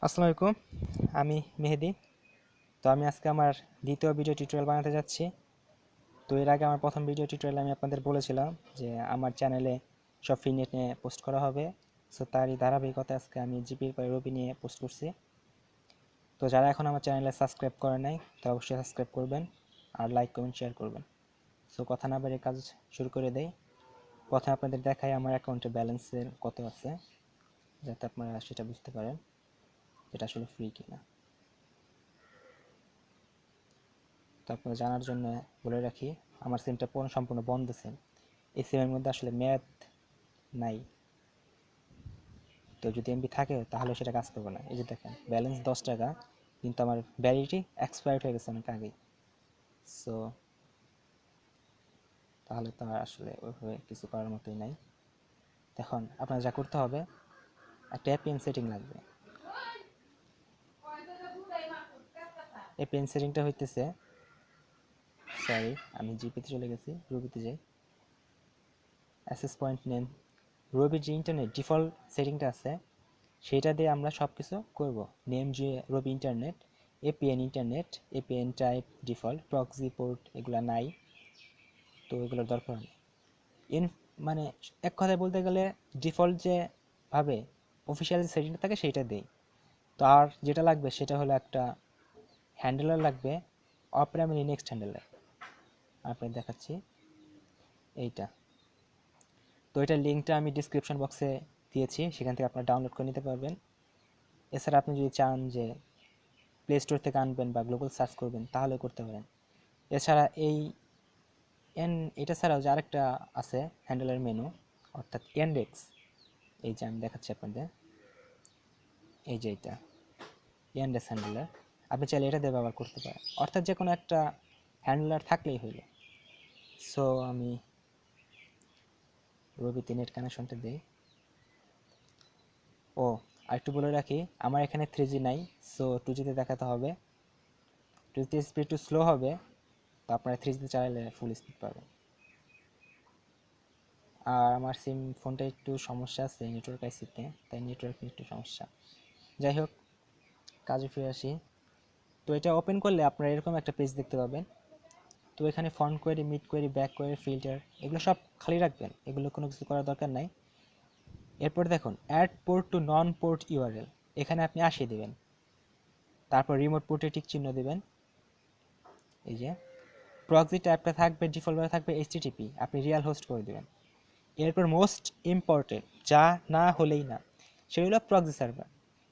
আসসালামু আলাইকুম, আমি মেহেদি। তো আমি আজকে আমার দ্বিতীয় ভিডিও টিউটোরিয়াল বানাতে যাচ্ছি। তো এর আগে আমার প্রথম ভিডিও টিউটোরিয়ালে আমি আপনাদের বলেছিলাম যে আমার চ্যানেলে সব ফিনেট নিয়ে পোস্ট করা হবে। সো তারই ধারাবাহিকতা আজকে আমি জিপির পরে রবি নিয়ে পোস্ট করছি। তো যারা এখন আমার চ্যানেলে সাবস্ক্রাইব করে নাই তারা অবশ্যই সাবস্ক্রাইব করবেন আর লাইক কমেন্ট শেয়ার করবেন। সো কথা না বাড়িয়ে কাজ শুরু করে দেই। প্রথমে আপনাদের দেখাই আমার অ্যাকাউন্টে ব্যালেন্সের কত আছে, যাতে আপনারা সেটা বুঝতে পারেন এটা আসলে ফ্রি কিনা। তো আপনারা জানার জন্য বলে রাখি, আমার সিমটা সম্পূর্ণ বন্ধ সিম। এই সিমের মধ্যে আসলে ম্যাথ নাই। তো যদি এমবি থাকে তাহলে সেটা কাজ করবে না। এই যে দেখেন ব্যালেন্স 10 টাকা, কিন্তু আমার ভ্যালিডিটি এক্সপায়ার্ড হয়ে গেছে অনেক আগেই। সো তাহলে তো আর আসলে ওইভাবে কিছু করার মতোই নাই। এখন আপনার যা করতে হবে, একটা এপিএন সেটিং লাগবে। এপিএন সেটিংটা হইতেছে, সরি আমি জিপিতে চলে গেছি, রুবিতে যাই। অ্যাক্সেস পয়েন্ট নেম, রবির যে ইন্টারনেট ডিফল্ট সেটিংটা আছে সেটা দিয়ে আমরা সব কিছু করবো। নেম যে Robi internet, APN internet, APN type default, proxy port এগুলো নাই, তো এগুলোর দরকার নেই। মানে এক কথায় বলতে গেলে ডিফল্ট যে ভাবে অফিসিয়াল যে সেটিংটা থাকে সেইটা দেই। তো আর যেটা লাগবে সেটা হলো একটা হ্যান্ডেলার লাগবে, অপেরা লিনাক্স হ্যান্ডেলার। আপনাকে দেখাচ্ছি এইটা। তো এটার লিঙ্কটা আমি ডিসক্রিপশন বক্সে দিয়েছি, সেখান থেকে আপনারা ডাউনলোড করে নিতে পারবেন। এছাড়া আপনি যদি চান যে প্লে স্টোর থেকে আনবেন বা গ্লোবাল সার্চ করবেন তাহলে করতে পারেন। এছাড়া এটা ছাড়াও যে আরেকটা আছে হ্যান্ডেলের মেনু, অর্থাৎ ইন্ডেক্স। এই যে আমি দেখাচ্ছি আপনাদের, এই যে এটা ইন্ডেক্স হ্যান্ডেলার। আপনি চাইলে এটা দিয়ে ব্যবহার করতে পারেন, অর্থাৎ যে কোনো একটা হ্যান্ডেলার থাকলেই হইল। সো আমি রবিতে নেট কানেকশনটা দিই। ও আরেকটু বলে রাখি, আমার এখানে 3G নাই, সো 2Gতে দেখাতে হবে। 2Gতে স্পিড একটু স্লো হবে, তো আপনারা 3Gতে চালালে ফুল স্পিড পাবেন। আর আমার সিম ফোনটা একটু সমস্যা আছে নেটওয়ার্ক আইসিতে, তাই নেটওয়ার্ক একটু সমস্যা। যাই হোক, কাজে ফিরে আসি। তো এটা ওপেন করলে আপনারা এরকম একটা পেজ দেখতে পাবেন। তো এখানে font query, mid query, back query, filter এগুলো সব খালি রাখবেন, এগুলো কোনো কিছু করার দরকার নাই। এরপর দেখুন অ্যাড পোর্ট টু নন পোর্ট ইউআরএল, এখানে আপনি 80 দেবেন। তারপর রিমোট পোর্টে টিক চিহ্ন দেবেন। এই যে প্রক্সি ট্যাবটা থাকবে, ডিফল্টভাবে থাকবে এইচটিটিপি, আপনি রিয়াল হোস্ট করে দেবেন। এরপর মোস্ট ইম্পর্টেন্ট, যা না হলেই না, সেটা হলো প্রক্সি সার্ভার।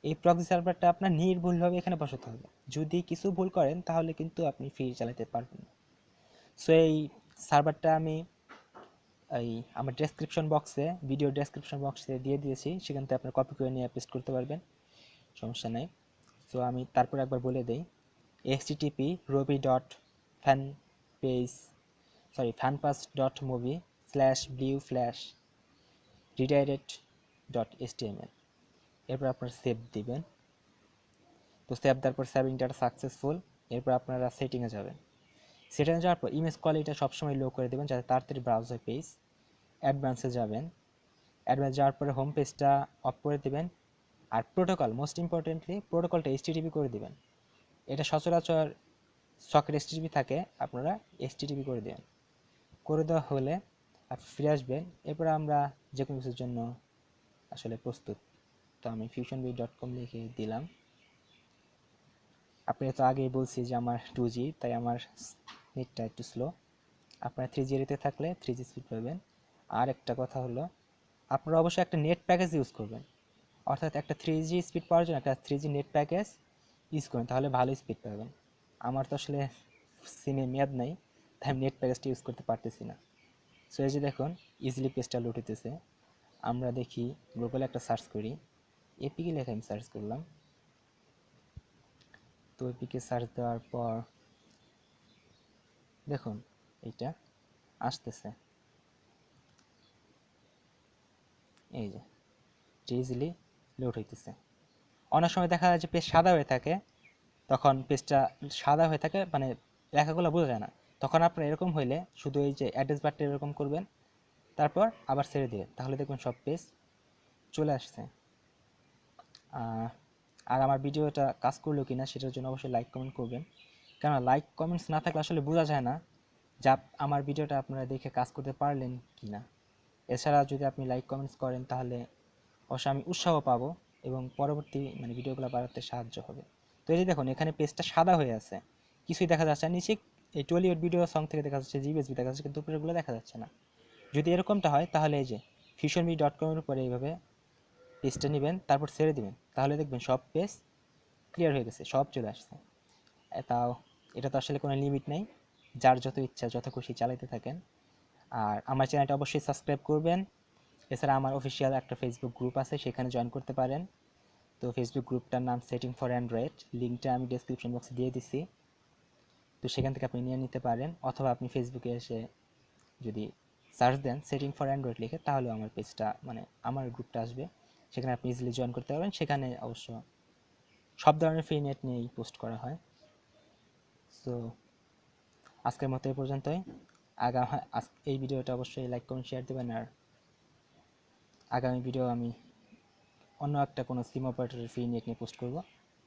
এই প্রক্সি সার্ভারটা আপনার নির্ভুলভাবে এখানে বসাতে হবে। যদি কিছু ভুল করেন তাহলে কিন্তু আপনি ফ্রি চালাতে পারবেন না। সো এই সার্ভারটা আমি আমার ডেসক্রিপশন বক্সে, ভিডিও ডেসক্রিপশন বক্সে দিয়ে দিয়েছি, সেখান থেকে আপনার কপি করে নিয়ে পেস্ট করতে পারবেন, সমস্যা নাই। সো আমি তারপর একবার বলে দিই, http robi dot fan page fanpass dot movie slash blew flash redirect dot html। এরপর আপনারা সেভ দিবেন। তো সেভ দেওয়ার পর সেভিং ডাটা সাকসেসফুল। এরপর আপনারা সেটিংয়ে যাবেন। সেটিংয়ে যাওয়ার পর ইমেজ কোয়ালিটিটা সবসময় লো করে দেবেন যাতে তাড়াতাড়ি ব্রাউজ হয় পেজ। অ্যাডভান্সে যাবেন। অ্যাডভান্স যাওয়ার পরে হোম পেজটা অফ করে দেবেন। আর প্রোটোকল, মোস্ট ইম্পর্টেন্টলি প্রোটোকলটা এইচটিটিপি করে দেবেন। এটা সচরাচর সকেট এইচটিটিপি থাকে, আপনারা এইচটিটিপি করে দেবেন। করে দেওয়া হলে আপনি ফিরে আসবেন। এরপরে আমরা যে কোনো কিছুর জন্য আসলে প্রস্তুত। তো আমি fusionbee.com লিখে দিলাম। আপনি তো আগেই বলছি যে আমার 2G, তাই আমার নেটটা একটু স্লো। আপনার 3G এরিতে থাকলে 3G স্পিড পাবেন। আর একটা কথা হলো, আপনারা অবশ্যই একটা নেট প্যাকেজ ইউজ করবেন, অর্থাৎ একটা 3G স্পিড পাওয়ার জন্য একটা 3G নেট প্যাকেজ ইউজ করবেন, তাহলে ভালো স্পিড পাবেন। আমার তো আসলে সিমে মেয়াদ নাই, তাই আমি নেট প্যাকেজটা ইউজ করতে পারতেছি না। সো এই যে দেখুন ইজিলি পেজটা লোড হইতেছে। আমরা দেখি গুগলে একটা সার্চ করি, এপিকে লেখা আমি সার্চ করলাম। তো এপিকে সার্চ দেওয়ার পর দেখুন এইটা আসতেছে, এই যে ইজিলি লোড হইতেছে। অনেক সময় দেখা যায় যে পেজ সাদা হয়ে থাকে, তখন পেজটা সাদা হয়ে থাকে মানে লেখাগুলো বোঝা যায় না। তখন আপনার এরকম হইলে শুধু এই যে অ্যাড্রেস বারটা এরকম করবেন, তারপর আবার ছেড়ে দিবেন, তাহলে দেখবেন সব পেজ চলে আসছে। আর আমার ভিডিওটা কাজ করলো কিনা সেটার জন্য অবশ্যই লাইক কমেন্ট করবেন, কেননা লাইক কমেন্টস না থাকলে আসলে বোঝা যায় না যে আমার ভিডিওটা আপনারা দেখে কাজ করতে পারলেন কি না। এছাড়া যদি আপনি লাইক কমেন্টস করেন তাহলে অবশ্যই আমি উৎসাহ পাবো এবং পরবর্তী ভিডিওগুলো বানাতে সাহায্য হবে। তো এই যে দেখুন এখানে পেজটা সাদা হয়ে আছে, কিছুই দেখা যাচ্ছে না। নিচে এই টলিউড ভিডিও সং থেকে দেখা যাচ্ছে, জিবিএসবি দেখা যাচ্ছে, কিন্তু উপরেরগুলো দেখা যাচ্ছে না। যদি এরকমটা হয় তাহলে এই যে fusionme.com-এর উপরে এইভাবে পেজটা নেবেন, তারপর ছেড়ে দিবেন, তাহলে দেখবেন সব পেজ ক্লিয়ার হয়ে গেছে, সব চলে আসছে। তাও এটা তো আসলে কোনো লিমিট নেই, যার যত ইচ্ছা যত খুশি চালাতে থাকেন। আর আমার চ্যানেলটা অবশ্যই সাবস্ক্রাইব করবেন। এছাড়া আমার অফিসিয়াল একটা ফেসবুক গ্রুপ আছে, সেখানে জয়েন করতে পারেন। তো ফেসবুক গ্রুপটার নাম সেটিং ফর অ্যান্ড্রয়েড, লিঙ্কটা আমি ডেসক্রিপশন বক্সে দিয়ে দিছি। তো সেখান থেকে আপনি নিয়ে নিতে পারেন, অথবা আপনি ফেসবুকে এসে যদি সার্চ দেন সেটিং ফর অ্যান্ড্রয়েড লিখে, তাহলে আমার পেজটা আমার গ্রুপটা আসবে, সেখানে আপনি ইজিলি জয়েন করতে পারবেন। সেখানে অবশ্য সব ধরনের ফ্রি নেট নিয়েই পোস্ট করা হয়। সো আজকের মতো এই পর্যন্তই। এই ভিডিওটা অবশ্যই লাইক কমেন্ট শেয়ার দেবেন। আর আগামী ভিডিও আমি অন্য একটা কোনো সিম অপারেটরের ফ্রি নেট নিয়ে পোস্ট করব।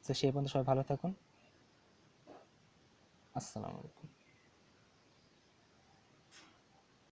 তো সেই পর্যন্ত সবাই ভালো থাকুন। আসসালামু আলাইকুম।